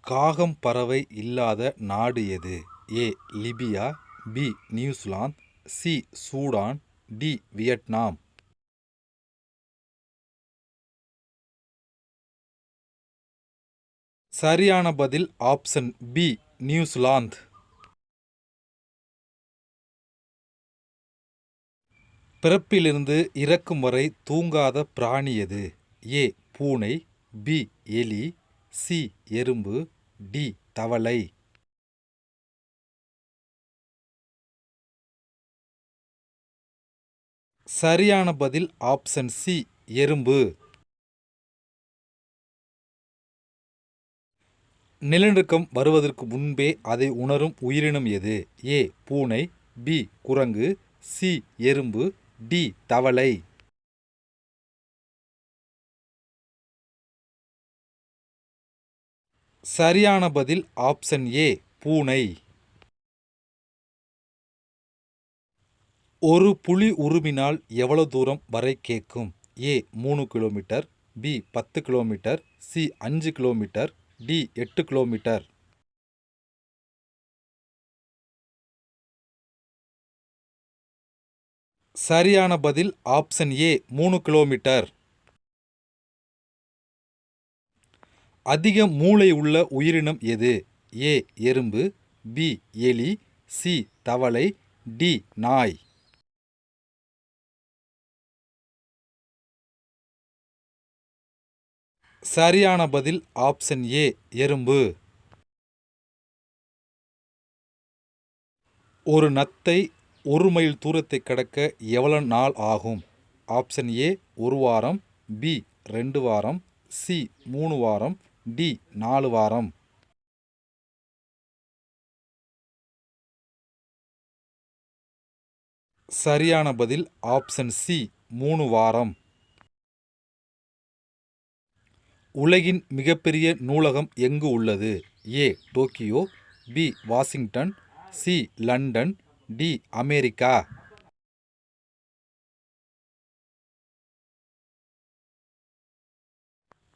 காகம் பறவை இல்லாத நாடு எது? A. Libya, B. New Zealand, C. Sudan, D. Vietnam. சரியான பதில் ஆப்ஷன் பி. நியூசிலாந்து. பிறப்பிலிருந்து இறக்கும் வரை தூங்காத பிராணி எது? ஏ. பூனை, பி. எலி, சி. எறும்பு, டி. தவளை. சரியான பதில் ஆப்ஷன் சி. எறும்பு. நிலநடுக்கம் வருவதற்கு முன்பே அதை உணரும் உயிரினம் எது? ஏ. பூனை, பி. குரங்கு, சி. எறும்பு, டி. தவளை. சரியான பதில் ஆப்ஷன் ஏ. பூனை. ஒரு புலி உருமினால் எவ்வளவு தூரம் வரை கேட்கும்? A. 3 kilometre, B. 10 kilometre, C. 5 kilometre, D. 8 kilometre. சரியான பதில் ஆப்ஷன் ஏ. 3 கிலோமீட்டர். அதிக மூளை உள்ள உயிரினம் எது? ஏ. எறும்பு, பி. எலி, சி. தவளை, டி. நாய். சரியான பதில் ஆப்ஷன் ஏ. எறும்பு. ஒரு நத்தை 1 மைல் தூரத்தை கடக்க எவ்வளவு நாள் ஆகும்? Option A. 1 வாரம், பி. 2 வாரம், சி. 3 வாரம், டி. 4 வாரம். சரியான பதில் ஆப்ஷன் சி. 3 வாரம். உலகின் மிகப்பெரிய நூலகம் எங்கு உள்ளது? A. Tokyo, B. Washington, C. London, D. America.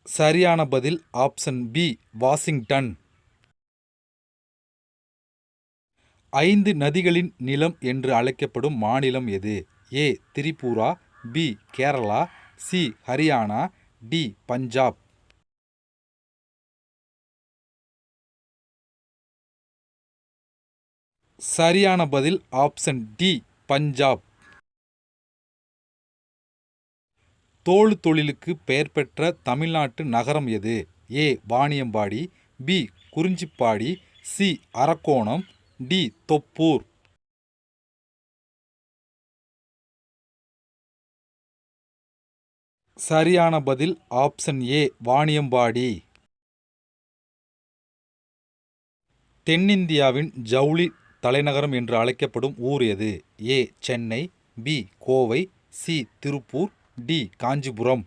சரியான பதில் ஆப்ஷன் பி. வாஷிங்டன். 5 நதிகளின் நிலம் என்று அழைக்கப்படும் மாநிலம் எது? A. Tripura, B. Kerala, C. Haryana, D. Punjab. சரியான பதில் ஆப்ஷன் டி. பஞ்சாப். தோல் தொழிலுக்கு பெயர் பெற்ற தமிழ்நாட்டு நகரம் எது? A. Vaniyambadi, B. Kurinjipadi, C. Arakkonam, D. Thoppur. சரியான பதில் ஆப்ஷன் ஏ. வாணியம்பாடி. தென்னிந்தியாவின் ஜவுளி தலைநகரம் என்று அழைக்கப்படும் ஊர் எது? A. Chennai, B. Kovai, C. Tiruppur, D. Kanchipuram.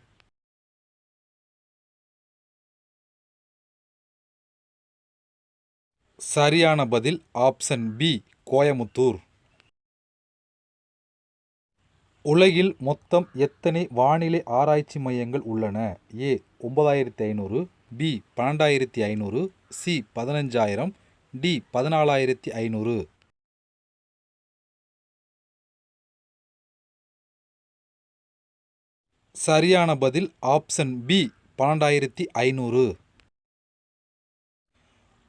சரியான பதில் ஆப்ஷன் பி. கோயமுத்தூர். உலகில் மொத்தம் எத்தனை வானிலை ஆராய்ச்சி மையங்கள் உள்ளன? ஏ. 9500, பி. 12500, சி. 15000, டி. 14500. சரியான பதில் ஆப்ஷன் பி. 12500.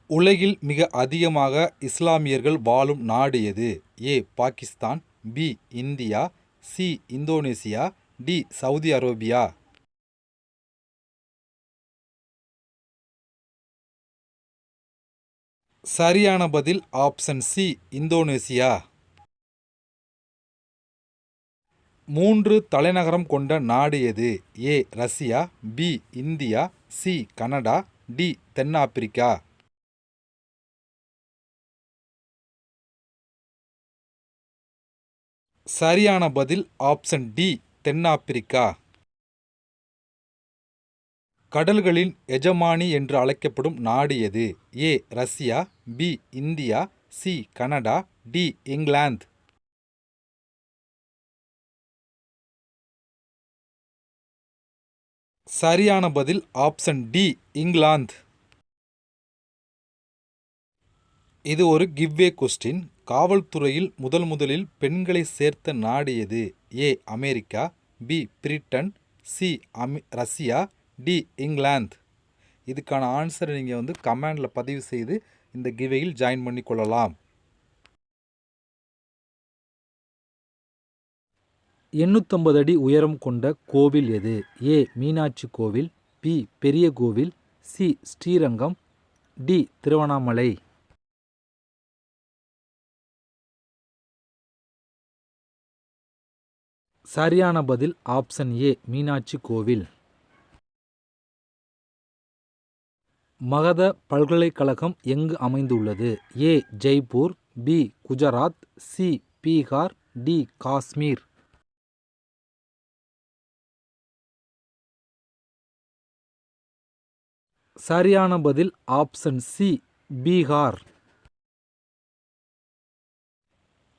உலகில் மிக அதிகமாக இஸ்லாமியர்கள் வாழும் நாடு எது? A. Pakistan, B. India, C. Indonesia, D. Saudi Arabia. சரியான பதில் ஆப்ஷன் சி. இந்தோனேசியா. 3 தலைநகரம் கொண்ட நாடு எது? A. Russia, B. India, C. Canada, D. தென்னாப்பிரிக்கா. சரியான பதில் ஆப்ஷன் டி. தென்னாப்பிரிக்கா. கடல்களின் எஜமானி என்று அழைக்கப்படும் நாடு எது? A. Russia, B. India, C. Canada, D. England. சரியான பதில் ஆப்ஷன் டி. இங்கிலாந்து. இது ஒரு கிவ்வே கொஸ்டின். காவல்துறையில் முதலில் பெண்களை சேர்த்த நாடு எது? A America, B Britain, C Russia, D England. இதுக்கான ஆன்சரை நீங்கள் கமெண்டில் பதிவு செய்து இந்த கிவ்வேயில் ஜாயின் பண்ணி கொள்ளலாம். 850 அடி உயரம் கொண்ட கோவில் எது? ஏ மீனாட்சி கோவில், பி பெரிய கோவில், சி ஸ்ரீரங்கம், டி திருவண்ணாமலை. சரியான பதில் ஆப்ஷன் ஏ மீனாட்சி கோவில். மகத பல்கலைக்கழகம் எங்கு அமைந்துள்ளது? A Jaipur, B Gujarat, C Bihar, D Kashmir. சரியான பதில் ஆப்ஷன் சி பீகார்.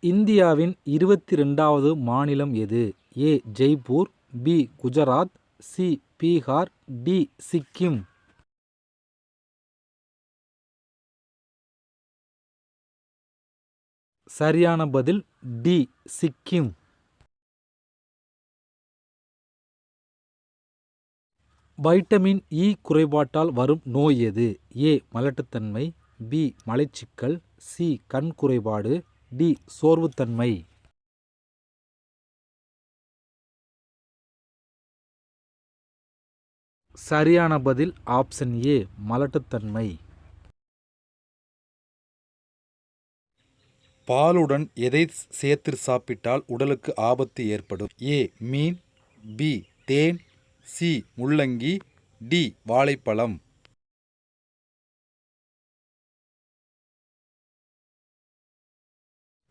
இந்தியாவின் 22வது மாநிலம் எது? A Jaipur, B Gujarat, C Bihar, D Sikkim. சரியான பதில் டி சிக்கிம். வைட்டமின் இ குறைபாட்டால் வரும் நோய் எது? ஏ மலட்டுத்தன்மை, பி மலச்சிக்கல், சி கண் குறைபாடு, டி சோர்வுத்தன்மை. சரியான பதில் ஆப்ஷன் ஏ மலட்டுத்தன்மை. பாலுடன் எதை சேர்த்து சாப்பிட்டால் உடலுக்கு ஆபத்து ஏற்படும்? ஏ மீன், பி தேன், சி முள்ளங்கி, டி வாழைப்பழம்.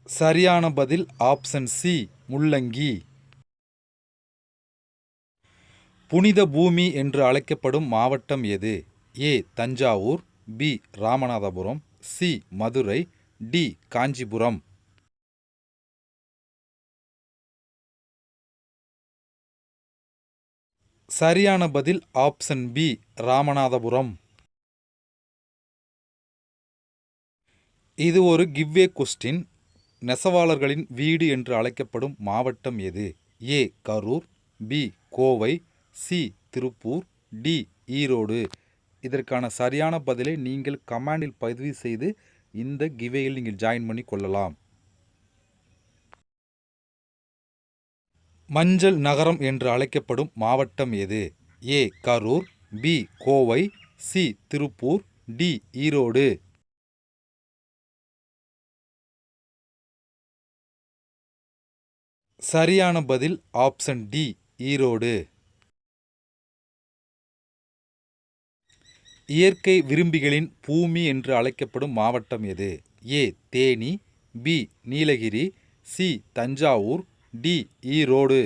சரியான பதில் ஆப்ஷன் சி முள்ளங்கி. புனித பூமி என்று அழைக்கப்படும் மாவட்டம் எது? A Thanjavur, B Ramanathapuram, C Madurai, D Kanchipuram. சரியான பதில் ஆப்ஷன் பி ராமநாதபுரம். இது ஒரு கிவ்வே கொஸ்டின். நெசவாளர்களின் வீடு என்று அழைக்கப்படும் மாவட்டம் எது? A Karur, B Kovai, C Tiruppur, D Erode. இதற்கான சரியான பதிலை நீங்கள் கமெண்டில் பதிவு செய்து இந்த கிவ்வேயில் நீங்கள் ஜாயின் பண்ணி கொள்ளலாம். மஞ்சள் நகரம் என்று அழைக்கப்படும் மாவட்டம் எது? A Karur, B Kovai, C Tiruppur, D Erode. சரியான பதில் ஆப்ஷன் டி ஈரோடு. இயற்கை விரும்பிகளின் பூமி என்று அழைக்கப்படும் மாவட்டம் எது? A Theni, B Nilgiri, C Thanjavur, D Erode.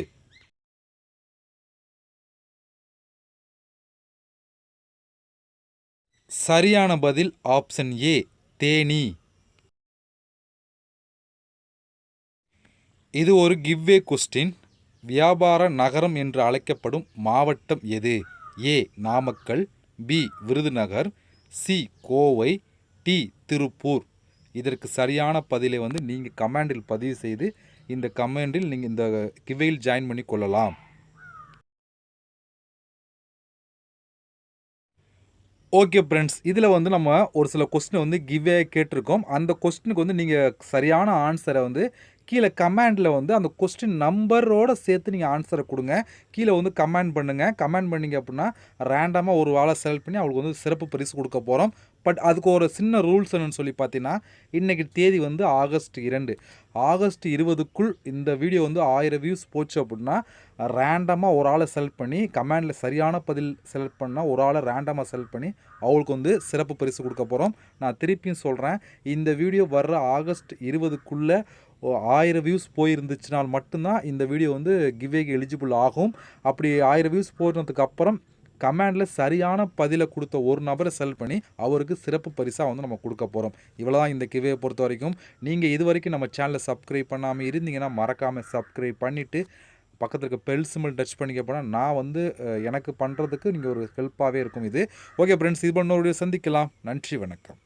சரியான பதில் ஆப்ஷன் ஏ தேனி. இது ஒரு கிவ்வே கொஸ்டின். வியாபார நகரம் என்று அழைக்கப்படும் மாவட்டம் எது? A Namakkal, B Virudhunagar, C Kovai, D Tiruppur. இதற்கு சரியான பதிலை நீங்கள் கமெண்டில் பதிவு செய்து இந்த கமெண்டில் நீங்கள் இந்த கிவ்வேயில் ஜாயின் பண்ணி கொள்ளலாம். ஓகே ஃப்ரெண்ட்ஸ், இதில் நம்ம ஒரு சில கொஸ்டினை கிவ்வே கேட்டிருக்கோம். அந்த கொஸ்டினுக்கு நீங்கள் சரியான ஆன்சரை கீழே கமெண்டில் அந்த கொஸ்டின் நம்பரோடு சேர்த்து நீங்கள் ஆன்சரை கொடுங்க. கீழே கமெண்ட் பண்ணுங்கள். கமெண்ட் பண்ணிங்க அப்படின்னா ரேண்டமாக ஒரு ஆளை செலக்ட் பண்ணி அவங்களுக்கு சிறப்பு பரிசு கொடுக்க போகிறோம். பட் அதுக்கு ஒரு சின்ன ரூல்ஸ் என்னன்னு சொல்லி பார்த்தீங்கன்னா, இன்றைக்கி தேதி ஆகஸ்ட் 2. ஆகஸ்ட் 20க்குள் இந்த வீடியோ 1000 வியூஸ் போச்சு அப்படின்னா ரேண்டமாக ஒரு ஆளை செலக்ட் பண்ணி கமெண்டில் சரியான பதில் செலக்ட் பண்ணால் ஒரு ஆளை ரேண்டமாக செலக்ட் பண்ணி அவங்களுக்கு சிறப்பு பரிசு கொடுக்க போகிறோம். நான் திருப்பியும் சொல்கிறேன், இந்த வீடியோ வர்ற ஆகஸ்ட் 20க்குள்ளே 1000 வியூஸ் போயிருந்துச்சுனால் மட்டும்தான் இந்த வீடியோ கிவ்வேக்கு எலிஜிபிள் ஆகும். அப்படி 1000 வியூஸ் போனதுக்கு அப்புறம் கமெண்டில் சரியான பதிலை கொடுத்த ஒரு நபரை செலக்ட் பண்ணி அவருக்கு சிறப்பு பரிசாக நம்ம கொடுக்க போகிறோம். இவ்வளோ தான் இந்த கிவ்வேயை பொறுத்த வரைக்கும். நீங்கள் இது வரைக்கும் நம்ம சேனலை சப்ஸ்கிரைப் பண்ணாமல் இருந்தீங்கன்னா மறக்காமல் சப்ஸ்கிரைப் பண்ணிவிட்டு பக்கத்தில் இருக்க பெல் சிம்பிள் டச் பண்ணிக்க போனால் நான் எனக்கு பண்ணுறதுக்கு நீங்கள் ஒரு ஹெல்ப்பாகவே இருக்கும் இது. ஓகே ஃப்ரெண்ட்ஸ், இது பண்ண சந்திக்கலாம். நன்றி, வணக்கம்.